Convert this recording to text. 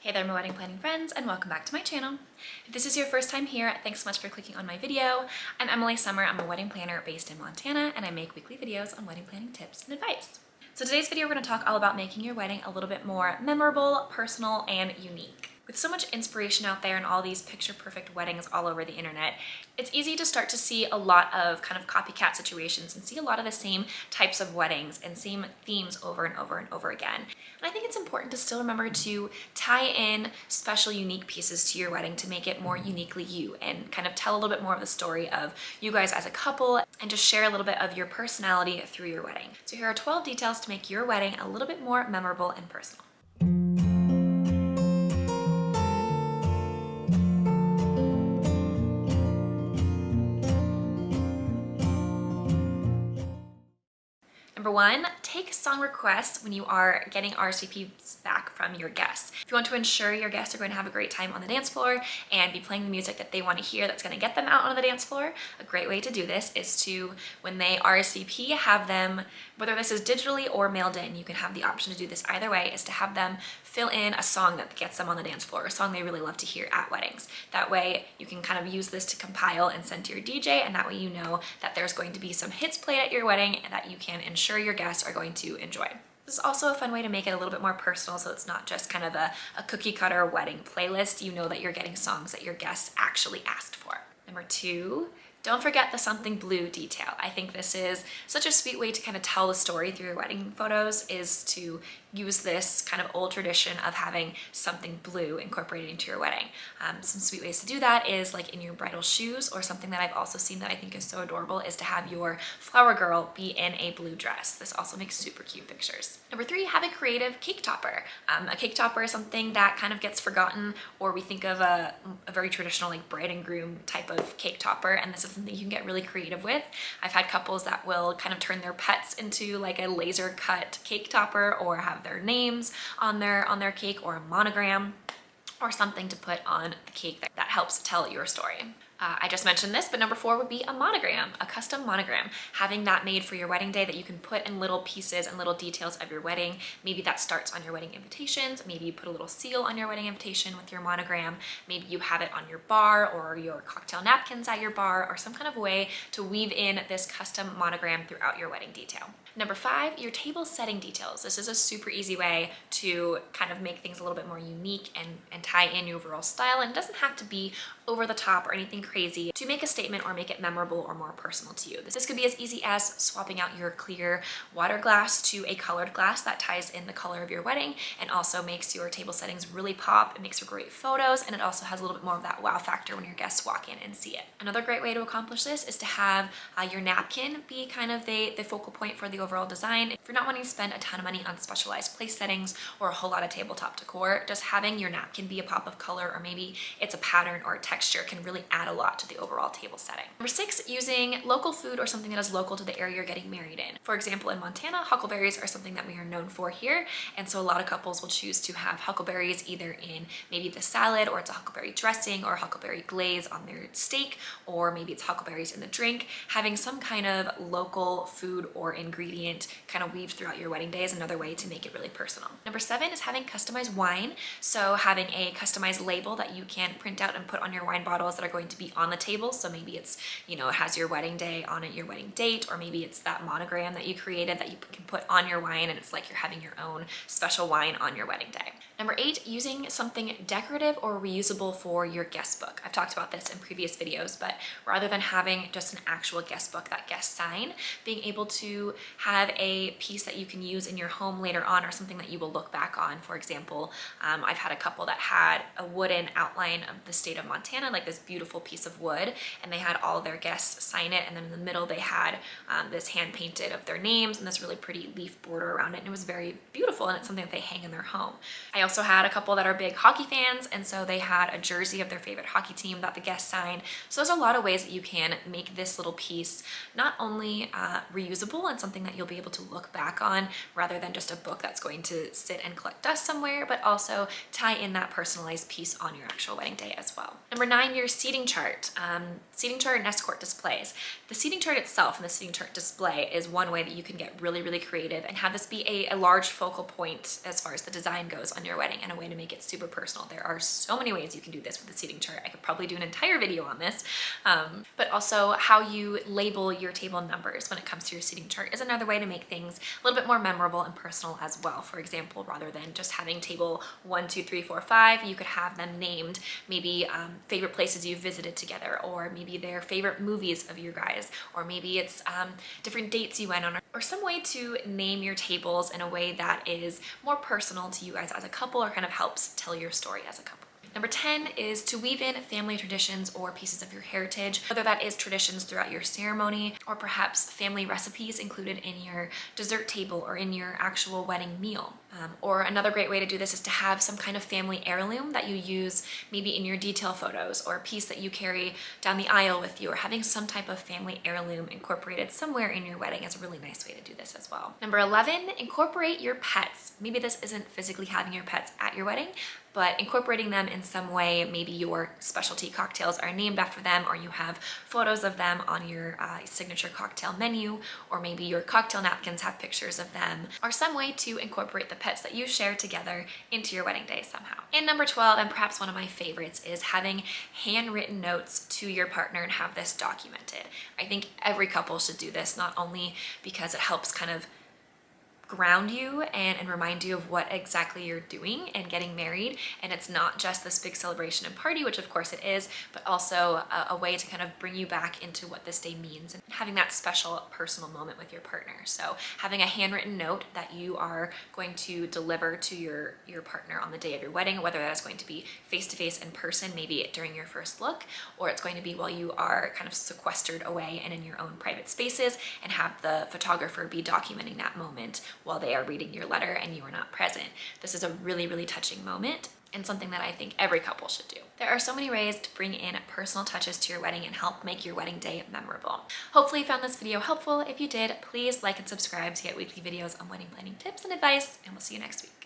Hey there, my wedding planning friends, and welcome back to my channel. If this is your first time here, thanks so much for clicking on my video. I'm Emily Summer. I'm a wedding planner based in Montana, and I make weekly videos on wedding planning tips and advice. So today's video, we're going to talk all about making your wedding a little bit more memorable, personal, and unique. With so much inspiration out there and all these picture-perfect weddings all over the internet, it's easy to start to see a lot of kind of copycat situations and see a lot of the same types of weddings and same themes over and over and over again. And I think it's important to still remember to tie in special, unique pieces to your wedding to make it more uniquely you and kind of tell a little bit more of the story of you guys as a couple and just share a little bit of your personality through your wedding. So here are 12 details to make your wedding a little bit more memorable and personal. Number one, take song requests when you are getting RSVPs back from your guests. If you want to ensure your guests are going to have a great time on the dance floor and be playing the music that they want to hear that's going to get them out on the dance floor, a great way to do this is to, when they RSVP, have them, whether this is digitally or mailed in, you can have the option to do this either way, is to have them fill in a song that gets them on the dance floor, a song they really love to hear at weddings. That way you can kind of use this to compile and send to your DJ, and that way you know that there's going to be some hits played at your wedding and that you can ensure your guests are going to enjoy. This is also a fun way to make it a little bit more personal, so it's not just kind of a cookie cutter wedding playlist. You know that you're getting songs that your guests actually asked for. Number two, don't forget the something blue detail. I think this is such a sweet way to kind of tell the story through your wedding photos, is to use this kind of old tradition of having something blue incorporated into your wedding. Some sweet ways to do that is like in your bridal shoes, or something that I've also seen that I think is so adorable is to have your flower girl be in a blue dress. This also makes super cute pictures. Number three, have a creative cake topper. A cake topper is something that kind of gets forgotten, or we think of a very traditional like bride and groom type of cake topper, and this is something you can get really creative with. I've had couples that will kind of turn their pets into like a laser cut cake topper, or have their names on their cake, or a monogram, or something to put on the cake that helps tell your story. I just mentioned this, but number four would be a monogram, a custom monogram. Having that made for your wedding day that you can put in little pieces and little details of your wedding. Maybe that starts on your wedding invitations. Maybe you put a little seal on your wedding invitation with your monogram. Maybe you have it on your bar or your cocktail napkins at your bar, or some kind of way to weave in this custom monogram throughout your wedding detail. Number five, your table setting details. This is a super easy way to kind of make things a little bit more unique and tie in your overall style. And it doesn't have to be over the top or anything crazy to make a statement or make it memorable or more personal to you. This could be as easy as swapping out your clear water glass to a colored glass that ties in the color of your wedding and also makes your table settings really pop. It makes for great photos, and it also has a little bit more of that wow factor when your guests walk in and see it. Another great way to accomplish this is to have your napkin be kind of the focal point for the overall design. If you're not wanting to spend a ton of money on specialized place settings or a whole lot of tabletop decor, just having your napkin be a pop of color, or maybe it's a pattern or a texture, can really add a lot to the overall table setting. Number six, using local food or something that is local to the area you're getting married in. For example, in Montana, huckleberries are something that we are known for here, and so a lot of couples will choose to have huckleberries either in maybe the salad, or it's a huckleberry dressing or huckleberry glaze on their steak, or maybe it's huckleberries in the drink. Having some kind of local food or ingredient kind of weaved throughout your wedding day is another way to make it really personal. Number seven is having customized wine. So having a customized label that you can print out and put on your wine bottles that are going to be on the table. So maybe it's, it has your wedding day on it, your wedding date, or maybe it's that monogram that you created that you can put on your wine, and it's like you're having your own special wine on your wedding day. Number eight, using something decorative or reusable for your guest book. I've talked about this in previous videos, but rather than having just an actual guest book that guests sign, being able to have a piece that you can use in your home later on, or something that you will look back on. For example, I've had a couple that had a wooden outline of the state of Montana, like this beautiful piece of wood, and they had all their guests sign it, and then in the middle they had this hand painted of their names and this really pretty leaf border around it, and it was very beautiful, and it's something that they hang in their home. I also had a couple that are big hockey fans, and so they had a jersey of their favorite hockey team that the guests signed. So there's a lot of ways that you can make this little piece not only reusable and something that you'll be able to look back on rather than just a book that's going to sit and collect dust somewhere, but also tie in that personalized piece on your actual wedding day as well. Number nine, your seating chart. chart, seating chart and escort displays. The seating chart itself and the seating chart display is one way that you can get really, really creative and have this be a large focal point as far as the design goes on your wedding, and a way to make it super personal. There are so many ways you can do this with the seating chart. I could probably do an entire video on this, but also how you label your table numbers when it comes to your seating chart is another way to make things a little bit more memorable and personal as well. For example, rather than just having table 1, 2, 3, 4, 5, you could have them named maybe favorite places you've visited together, or maybe their favorite movies of you guys, or maybe it's different dates you went on, or some way to name your tables in a way that is more personal to you guys as a couple, or kind of helps tell your story as a couple. Number 10 is to weave in family traditions or pieces of your heritage, whether that is traditions throughout your ceremony or perhaps family recipes included in your dessert table or in your actual wedding meal. Or another great way to do this is to have some kind of family heirloom that you use maybe in your detail photos, or a piece that you carry down the aisle with you, or having some type of family heirloom incorporated somewhere in your wedding is a really nice way to do this as well. Number 11, incorporate your pets. Maybe this isn't physically having your pets at your wedding, but incorporating them in some way. Maybe your specialty cocktails are named after them, or you have photos of them on your signature cocktail menu, or maybe your cocktail napkins have pictures of them, or some way to incorporate the pets that you share together into your wedding day somehow. And number 12, and perhaps one of my favorites, is having handwritten notes to your partner and have this documented. I think every couple should do this, not only because it helps kind of ground you and remind you of what exactly you're doing and getting married, and it's not just this big celebration and party, which of course it is, but also a way to kind of bring you back into what this day means and having that special personal moment with your partner. So having a handwritten note that you are going to deliver to your partner on the day of your wedding, whether that is going to be face-to-face in person, maybe during your first look, or it's going to be while you are kind of sequestered away and in your own private spaces, and have the photographer be documenting that moment while they are reading your letter and you are not present. This is a really, really touching moment, and something that I think every couple should do. There are so many ways to bring in personal touches to your wedding and help make your wedding day memorable. Hopefully you found this video helpful. If you did, please like and subscribe to get weekly videos on wedding planning tips and advice, and we'll see you next week.